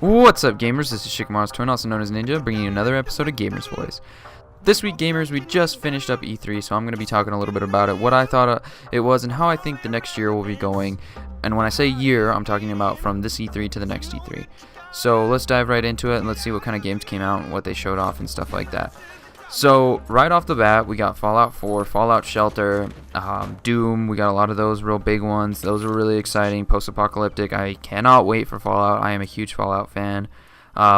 What's up, gamers? This is Shikamaru's twin, also known as Ninja, bringing you another episode of Gamers Voice. This week, gamers, we just finished up E3, so I'm going to be talking a little bit about it, what I thought it was, and how I think the next year will be going. And when I say year, I'm talking about from this E3 to the next E3. So let's dive right into it, and let's see what kind of games came out and what they showed off and stuff like that. So, right off the bat, we got Fallout 4, Fallout Shelter, Doom. We got a lot of those real big ones. Those were really exciting, post-apocalyptic. I cannot wait for Fallout. I am a huge Fallout fan.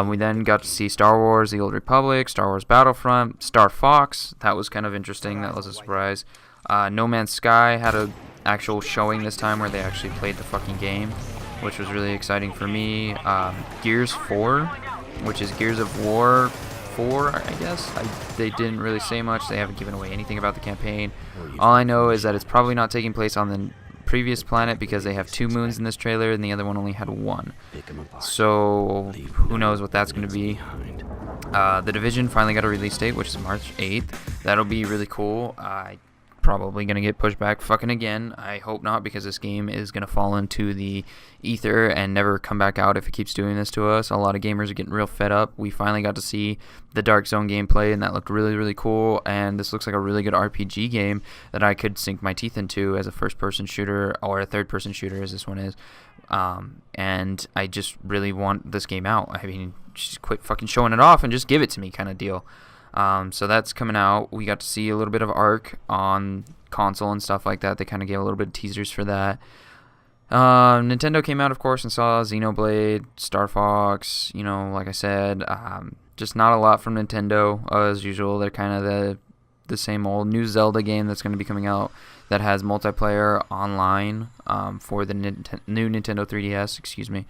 We then got to see Star Wars, The Old Republic, Star Wars Battlefront, Star Fox. That was kind of interesting. That was a surprise. No Man's Sky had an actual showing this time where they actually played the fucking game, which was really exciting for me. Gears 4, which is Gears of War 4, I guess. They didn't really say much. They haven't given away anything about the campaign. All I know is that it's probably not taking place on the previous planet because they have 2 moons in this trailer and the other one only had 1. So who knows what that's going to be. The Division finally got a release date, which is March 8th. That'll be really cool. Probably going to get pushed back fucking again. I hope not, because this game is going to fall into the ether and never come back out if it keeps doing this to us. A lot of gamers are getting real fed up. We finally got to see the Dark Zone gameplay, and that looked really, really cool. And this looks like a really good RPG game that I could sink my teeth into as a first-person shooter, or a third-person shooter as this one is. And I just really want this game out. I mean, just quit fucking showing it off and just give it to me kind of deal. So that's coming out. We got to see a little bit of Ark on console and stuff like that. They kind of gave a little bit of teasers for that. Nintendo came out, of course, and saw Xenoblade, Star Fox, like I said. Just not a lot from Nintendo, as usual. They're kind of the same old new Zelda game that's going to be coming out that has multiplayer online for the new Nintendo 3DS, excuse me.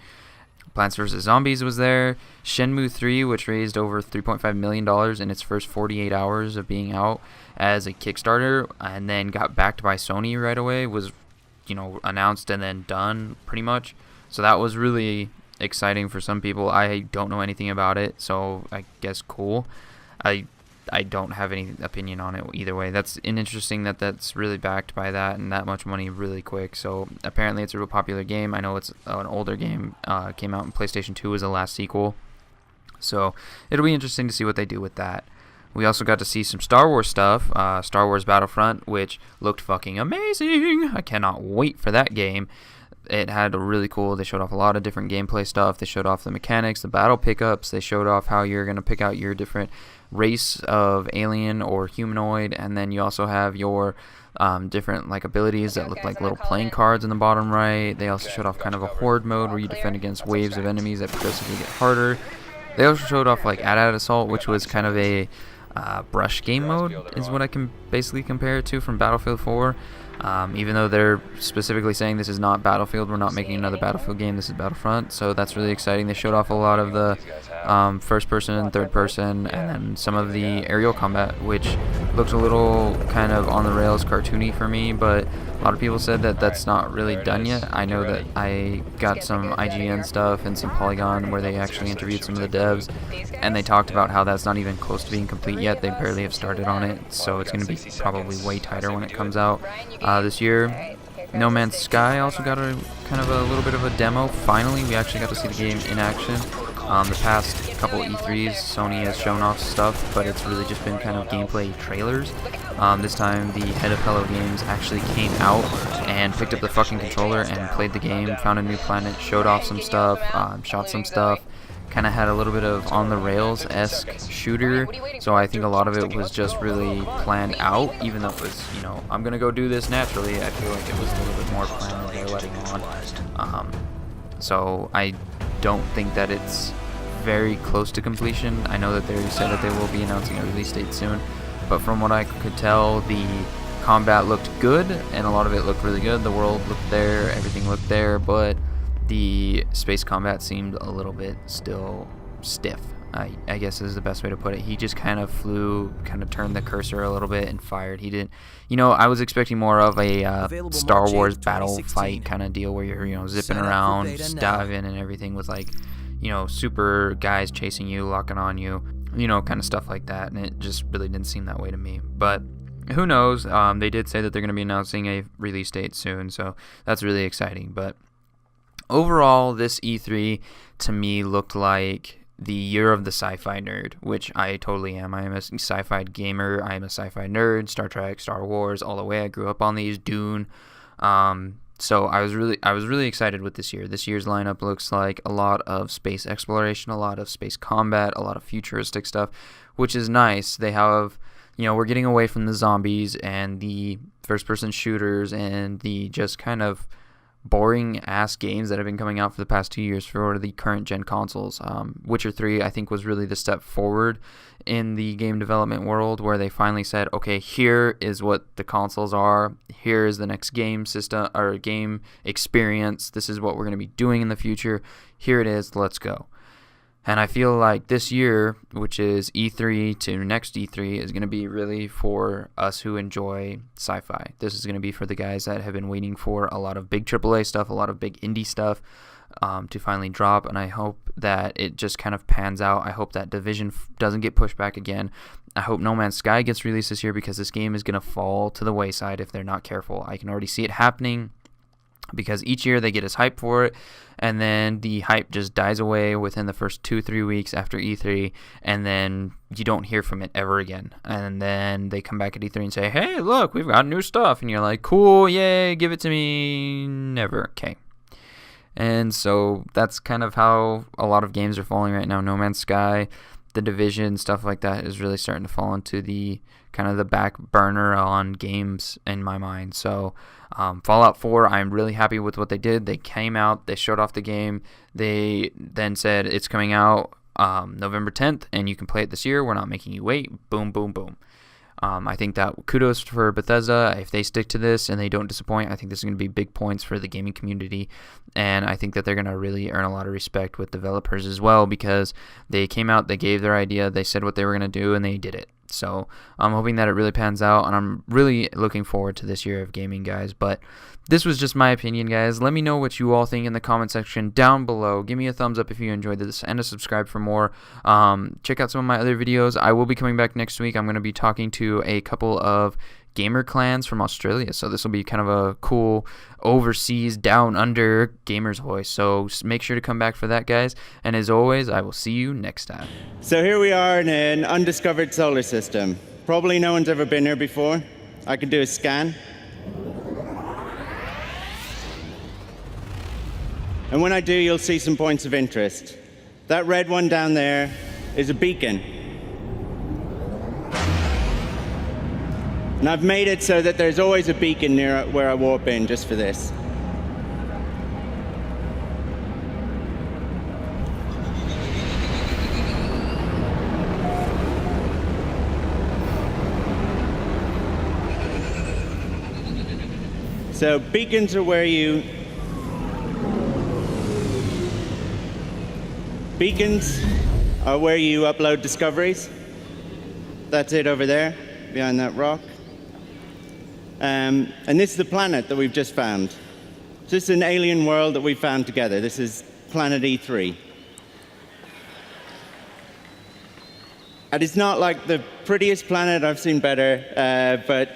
Plants vs. Zombies was there. Shenmue 3, which raised over $3.5 million in its first 48 hours of being out as a Kickstarter, and then got backed by Sony right away, was, announced and then done pretty much. So that was really exciting for some people. I don't know anything about it, so I guess cool. I don't have any opinion on it either way. That's interesting that's really backed by that and that much money really quick. So apparently it's a real popular game. I know it's an older game. Came out in PlayStation 2 as the last sequel. So it'll be interesting to see what they do with that. We also got to see some Star Wars stuff. Star Wars Battlefront, which looked fucking amazing. I cannot wait for that game. It had a really cool, they showed off a lot of different gameplay stuff. They showed off the mechanics, the battle pickups. They showed off how you're going to pick out your different race of alien or humanoid, and then you also have your different abilities that look like little playing cards in the bottom right. They also showed off kind of a horde mode where you defend against waves of enemies that progressively get harder. They also showed off AT-AT Assault, which was kind of a brush game mode, is what I can basically compare it to from Battlefield 4. Even though they're specifically saying this is not Battlefield, we're not making another Battlefield game, this is Battlefront, so that's really exciting. They showed off a lot of the first person and third person, and then some of the aerial combat, which looked a little kind of on the rails cartoony for me, but a lot of people said that that's not really done yet. I know that I got some IGN stuff and some Polygon where they actually interviewed some of the devs, and they talked about how that's not even close to being complete yet. They barely have started on it, so it's going to be probably way tighter when it comes out this year. No Man's Sky also got a kind of a little bit of a demo. Finally, we actually got to see the game in action. The past couple E3s, Sony has shown off stuff, but it's really just been kind of gameplay trailers. This time, the head of Hello Games actually came out and picked up the fucking controller and played the game, found a new planet, showed off some stuff, shot some stuff. Kind of had a little bit of on-the-rails-esque shooter, so I think a lot of it was just really planned out, even though it was, I'm going to go do this naturally. I feel like it was a little bit more planned than they're letting on. So I don't think that it's very close to completion. I know that they said that they will be announcing a release date soon, but from what I could tell, the combat looked good, and a lot of it looked really good. The world looked there, everything looked there, but the space combat seemed a little bit still stiff, I guess is the best way to put it. He just kind of flew, kind of turned the cursor a little bit and fired. He didn't, I was expecting more of a Star Wars battle fight kind of deal where you're, zipping around, just diving and everything with super guys chasing you, locking on you, kind of stuff like that. And it just really didn't seem that way to me. But who knows? They did say that they're going to be announcing a release date soon, so that's really exciting. But Overall, this E3 to me looked like the year of the sci-fi nerd, which I totally am. I am a sci-fi gamer. I am a sci-fi nerd. Star Trek, Star Wars, all the way. I grew up on these. Dune. So I was really excited with this year. This year's lineup looks like a lot of space exploration, a lot of space combat, a lot of futuristic stuff, which is nice. They have, we're getting away from the zombies and the first-person shooters and the just kind of boring ass games that have been coming out for the past 2 years for the current gen consoles. Witcher 3 I think was really the step forward in the game development world, where they finally said, okay, here is what the consoles are, here is the next game system or game experience, this is what we're going to be doing in the future, here it is, let's go. And I feel like this year, which is E3 to next E3, is going to be really for us who enjoy sci-fi. This is going to be for the guys that have been waiting for a lot of big AAA stuff, a lot of big indie stuff to finally drop. And I hope that it just kind of pans out. I hope that Division doesn't get pushed back again. I hope No Man's Sky gets released this year, because this game is going to fall to the wayside if they're not careful. I can already see it happening, because each year they get us hyped for it, and then the hype just dies away within the first 2-3 weeks after E3, and then you don't hear from it ever again. And then they come back at E3 and say, hey, look, we've got new stuff, and you're like, cool, yay, give it to me. Never. Okay. And so that's kind of how a lot of games are falling right now. No Man's Sky, The Division, stuff like that is really starting to fall into the kind of the back burner on games in my mind. So Fallout 4, I'm really happy with what they did. They came out, they showed off the game, they then said it's coming out November 10th and you can play it this year, we're not making you wait. Boom, boom, boom. I think that kudos for Bethesda. If they stick to this and they don't disappoint, I think this is going to be big points for the gaming community. And I think that they're going to really earn a lot of respect with developers as well, because they came out, they gave their idea, they said what they were going to do, and they did it. So I'm hoping that it really pans out, and I'm really looking forward to this year of gaming, guys. But this was just my opinion, guys. Let me know what you all think in the comment section down below. Give me a thumbs up if you enjoyed this, and a subscribe for more. Check out some of my other videos. I will be coming back next week. I'm going to be talking to a couple of gamer clans from Australia, so this will be kind of a cool overseas down under gamers voice. So make sure to come back for that, guys, and as always, I will see you next time. So here we are in an undiscovered solar system. Probably no one's ever been here before. I can do a scan, and when I do, you'll see some points of interest. That red one down there is a beacon. And I've made it so that there's always a beacon near where I warp in, just for this. So beacons are where you... Beacons are where you upload discoveries. That's it over there, behind that rock. And this is the planet that we've just found. This is an alien world that we found together. This is planet E3. And it's not like the prettiest planet. I've seen better, but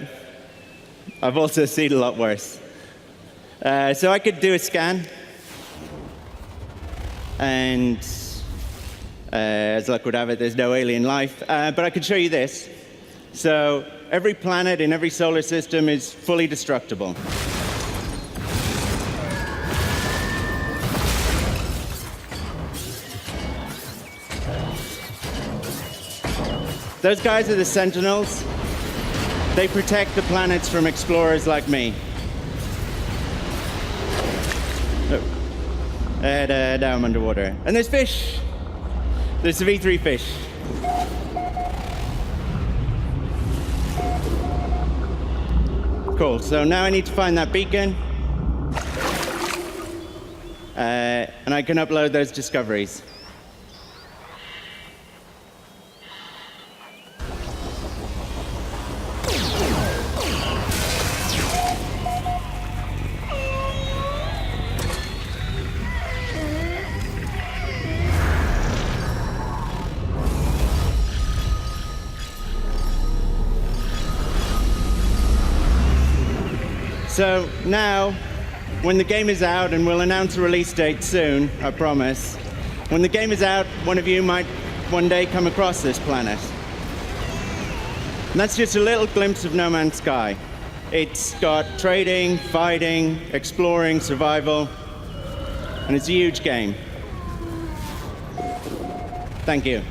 I've also seen a lot worse. So I could do a scan, and as luck would have it, there's no alien life. But I could show you this. So every planet in every solar system is fully destructible. Those guys are the Sentinels. They protect the planets from explorers like me. Oh. And now I'm underwater. And there's fish. There's the V3 fish. Cool, so now I need to find that beacon. And I can upload those discoveries. So now when the game is out, and we'll announce a release date soon, I promise. When the game is out, one of you might one day come across this planet. And that's just a little glimpse of No Man's Sky. It's got trading, fighting, exploring, survival, and it's a huge game. Thank you.